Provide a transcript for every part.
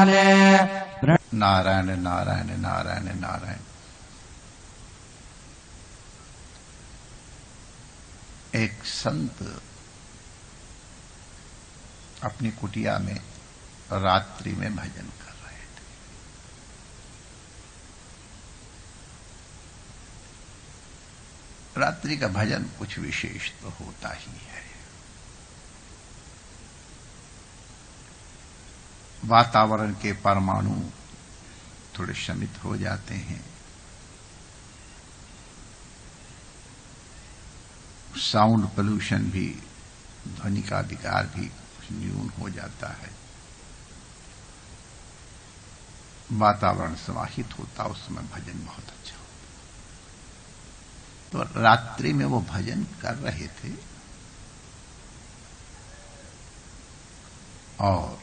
नारायण नारायण नारायण नारायण। एक संत अपनी कुटिया में रात्रि में भजन कर रहे थे। रात्रि का भजन कुछ विशेष तो होता ही है। वातावरण के परमाणु थोड़े शमित हो जाते हैं, साउंड पोल्यूशन भी, ध्वनि का विकार भी कुछ न्यून हो जाता है, वातावरण समाहित होता, उस समय भजन बहुत अच्छा होता। तो रात्रि में वो भजन कर रहे थे और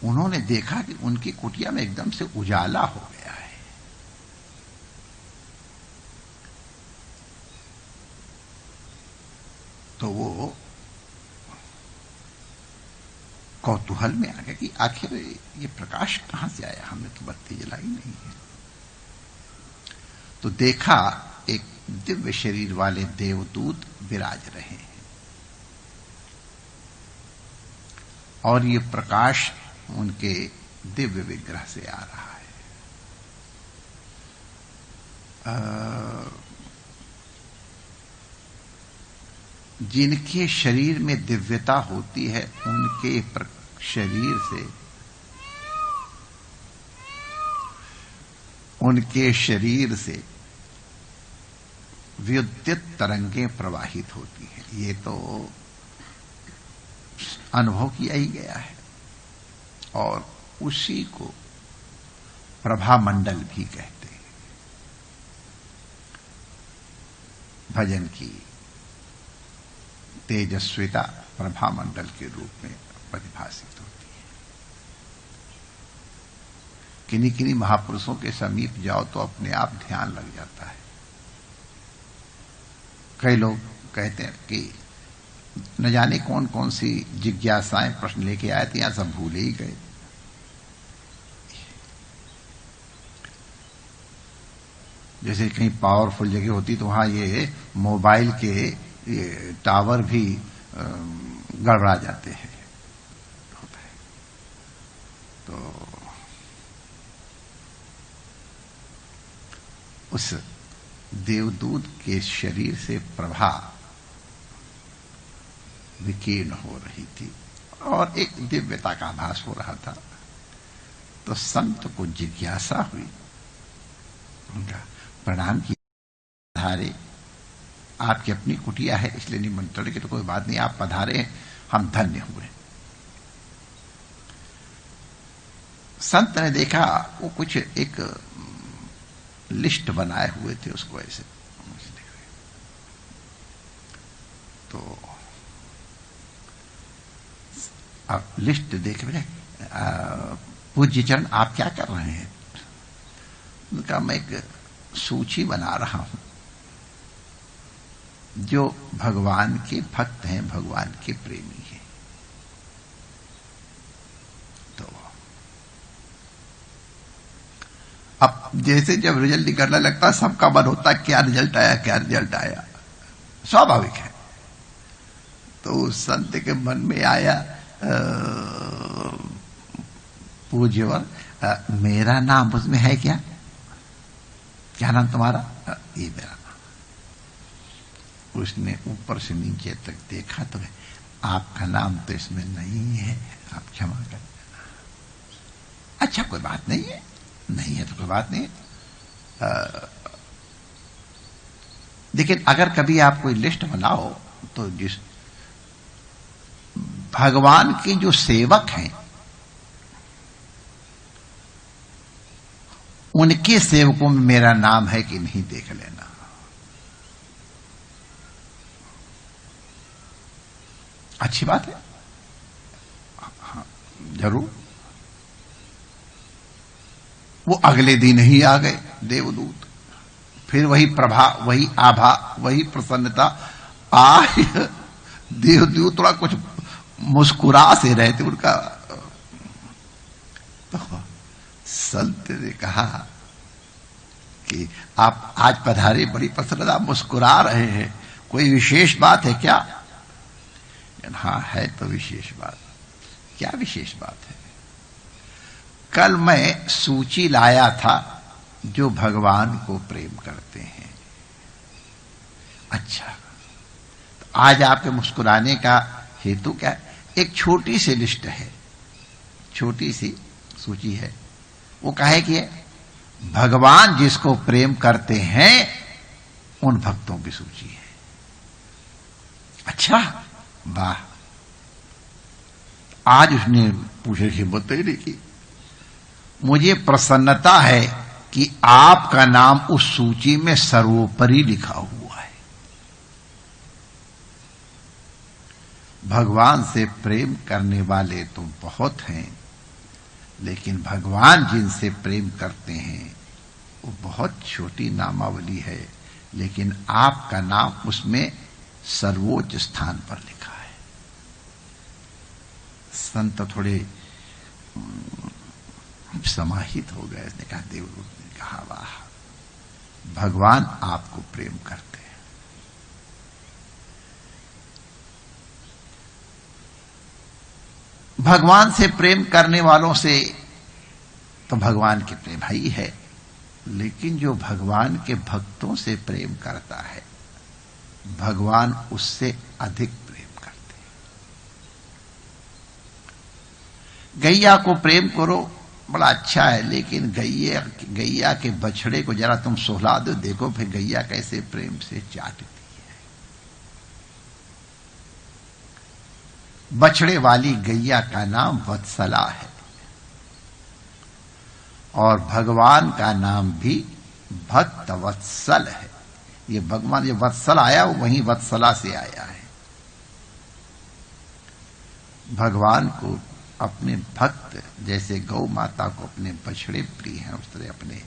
उन्होंने देखा कि उनकी कुटिया में एकदम से उजाला हो गया है। तो वो कौतूहल में आ गया कि आखिर ये प्रकाश कहां से आया, हमने तो बत्ती जलाई नहीं है। तो देखा एक दिव्य शरीर वाले देवदूत विराज रहे हैं और ये प्रकाश उनके दिव्य विग्रह से आ रहा है। जिनके शरीर में दिव्यता होती है उनके शरीर से विद्युत तरंगें प्रवाहित होती हैं। ये तो अनुभव किया ही गया है और उसी को प्रभा मंडल भी कहते हैं। भजन की तेजस्विता प्रभा मंडल के रूप में परिभाषित होती है। किन्हीं किन्हीं महापुरुषों के समीप जाओ तो अपने आप ध्यान लग जाता है। कई लोग कहते हैं कि न जाने कौन कौन सी जिज्ञासाएं प्रश्न लेके आए थे, यहां सब भूल ही गए। जैसे कहीं पावरफुल जगह होती तो वहां ये मोबाइल के ये टावर भी गड़बड़ा जाते हैं, होता है। तो उस देवदूत के शरीर से प्रभा विकीर्ण हो रही थी और एक दिव्यता का आभास हो रहा था। तो संत को जिज्ञासा हुई, उनका प्रणाम किया। पधारे, आपकी अपनी कुटिया है इसलिए निमंत्रण की तो कोई बात नहीं, आप पधारे, हम धन्य हुए। संत ने देखा वो कुछ एक लिस्ट बनाए हुए थे, उसको ऐसे तो आप लिस्ट देख रहे, पूज्य चरण आप क्या कर रहे हैं? उनका मैं एक सूची बना रहा हूं, जो भगवान के भक्त हैं, भगवान के प्रेमी हैं। तो अब जैसे जब रिजल्ट निकलने लगता सबका मन होता क्या रिजल्ट आया, क्या रिजल्ट आया, स्वाभाविक है। तो उस संत के मन में आया, पूज्यवर मेरा नाम उसमें है क्या? क्या नाम तुम्हारा? ये मेरा नाम। उसने ऊपर से नीचे तक देखा तो आपका नाम तो इसमें नहीं है, आप क्षमा कर देना। अच्छा कोई बात नहीं है, नहीं है तो कोई बात नहीं है। लेकिन अगर कभी आप कोई लिस्ट बनाओ तो जिस भगवान के जो सेवक हैं उनके सेवकों में मेरा नाम है कि नहीं देख लेना। अच्छी बात है, हाँ जरूर। वो अगले दिन ही आ गए देवदूत, फिर वही प्रभा, वही आभा, वही प्रसन्नता। आज देवदूत थोड़ा कुछ मुस्कुरा से रहे थे, उनका संत ने कहा कि आप आज पधारे, बड़ी प्रसन्नता, मुस्कुरा रहे हैं, कोई विशेष बात है क्या? हाँ है तो विशेष बात। क्या विशेष बात है? कल मैं सूची लाया था जो भगवान को प्रेम करते हैं। अच्छा, तो आज आपके मुस्कुराने का हेतु क्या है? एक छोटी सी लिस्ट है, छोटी सी सूची है। वो कहे कि भगवान जिसको प्रेम करते हैं उन भक्तों की सूची है। अच्छा, वाह। आज उसने पूछे हिम्मत ही नहीं की। मुझे प्रसन्नता है कि आपका नाम उस सूची में सर्वोपरि लिखा हुआ है। भगवान से प्रेम करने वाले तो बहुत हैं, लेकिन भगवान जिनसे प्रेम करते हैं वो बहुत छोटी नामावली है, लेकिन आपका नाम उसमें सर्वोच्च स्थान पर लिखा है। संत थोड़े समाहित हो गए। उसने कहा, देवदूत ने कहा, वाह, भगवान आपको प्रेम करते हैं। भगवान से प्रेम करने वालों से तो भगवान के प्रेम ही है, लेकिन जो भगवान के भक्तों से प्रेम करता है, भगवान उससे अधिक प्रेम करते हैं। गैया को प्रेम करो, बड़ा अच्छा है, लेकिन गैया के बछड़े को जरा तुम सोहला दो, देखो फिर गैया कैसे प्रेम से चाटती है। बछड़े वाली गैया का नाम वत्सला है, और भगवान का नाम भी भक्त वत्सल है। ये भगवान, ये वत्सल आया वो वहीं वत्सला से आया है। भगवान को अपने भक्त, जैसे गौ माता को अपने बछड़े प्रिय हैं, उस तरह अपने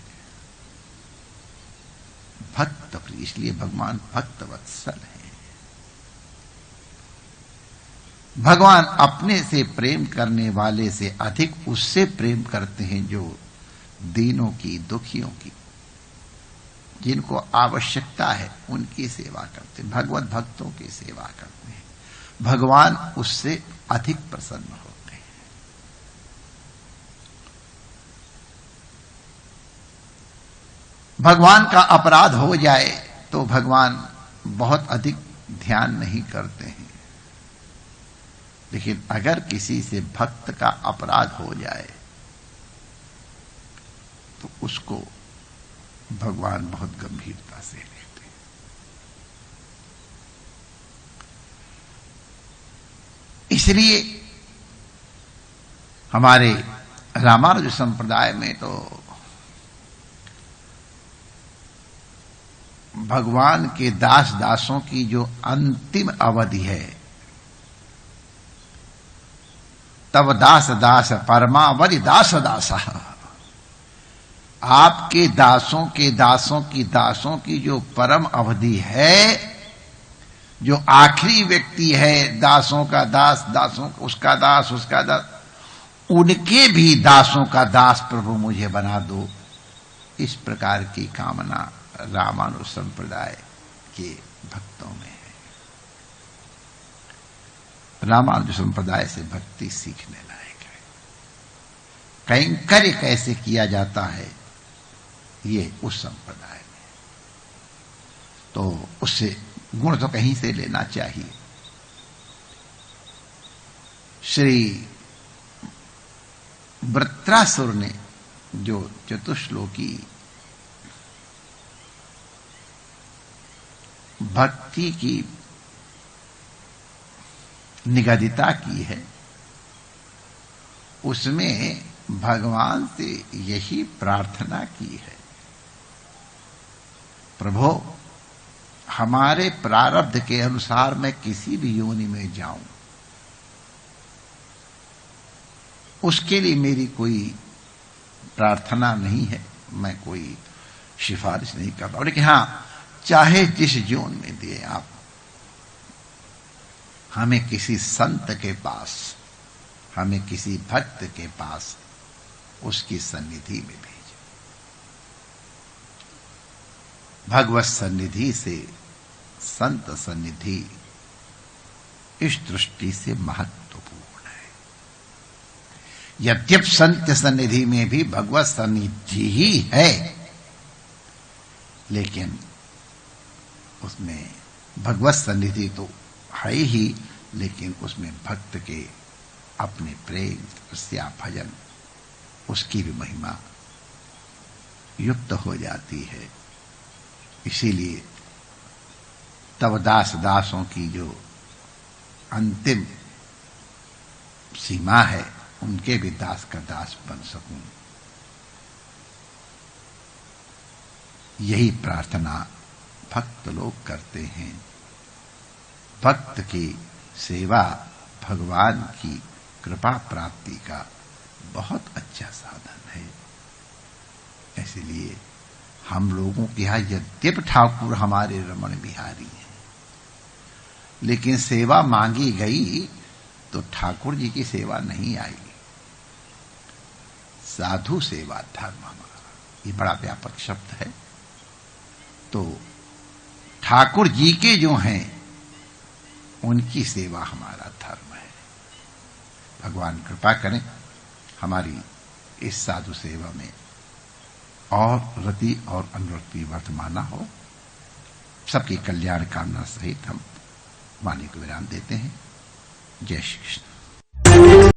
भक्त प्रिय, इसलिए भगवान भक्त वत्सल है। भगवान अपने से प्रेम करने वाले से अधिक उससे प्रेम करते हैं जो दीनों की, दुखियों की, जिनको आवश्यकता है उनकी सेवा करते हैं, भगवत भक्तों की सेवा करते हैं। भगवान उससे अधिक प्रसन्न होते हैं। भगवान का अपराध हो जाए तो भगवान बहुत अधिक ध्यान नहीं करते हैं, लेकिन अगर किसी से भक्त का अपराध हो जाए तो उसको भगवान बहुत गंभीरता से लेते हैं। इसलिए हमारे रामानुज संप्रदाय में तो भगवान के दास दासों की जो अंतिम अवधि है, तब दास दास परमावधि दास दासा, आपके दासों के दासों की जो परम अवधि है, जो आखिरी व्यक्ति है, दासों का दास, दासों उसका दास, उनके भी दासों का दास प्रभु मुझे बना दो, इस प्रकार की कामना रामानुज संप्रदाय के भक्तों में है। रामानुज संप्रदाय से भक्ति सीखने लायक है। कैंकर्य कैसे किया जाता है ये उस संप्रदाय में, तो उससे गुण तो कहीं से लेना चाहिए। श्री वृत्रासुर ने जो चतुश्लोकी भक्ति की निगदिता की है, उसमें भगवान से यही प्रार्थना की है, प्रभु हमारे प्रारब्ध के अनुसार मैं किसी भी योनि में जाऊं, उसके लिए मेरी कोई प्रार्थना नहीं है, मैं कोई सिफारिश नहीं कर रहा, लेकिन हां, चाहे जिस योन में दिए आप, हमें किसी संत के पास, हमें किसी भक्त के पास उसकी सन्निधि में भेजे। भगवत सन्निधि से संत सन्निधि इस दृष्टि से महत्वपूर्ण है। यद्यप संत सन्निधि में भी भगवत सन्निधि ही है, लेकिन उसमें भगवत सन्निधि तो है ही, लेकिन उसमें भक्त के अपने प्रेम तपस्या भजन उसकी भी महिमा युक्त हो जाती है। इसीलिए तब दास दासों की जो अंतिम सीमा है, उनके भी दास का दास बन सकूं, यही प्रार्थना भक्त लोग करते हैं। भक्त की सेवा भगवान की कृपा प्राप्ति का बहुत अच्छा साधन है। इसलिए हम लोगों के यहां यद्यप ठाकुर हमारे रमण बिहारी हैं, लेकिन सेवा मांगी गई तो ठाकुर जी की सेवा नहीं आएगी। साधु सेवा धर्म हमारा, ये बड़ा व्यापक शब्द है। तो ठाकुर जी के जो हैं उनकी सेवा हमारा धर्म है। भगवान कृपा करें हमारी इस साधु सेवा में और रति और अनुरक्ति वर्तमाना हो। सबकी कल्याण कामना सहित हम वाणी को विराम देते हैं। जय श्री कृष्ण।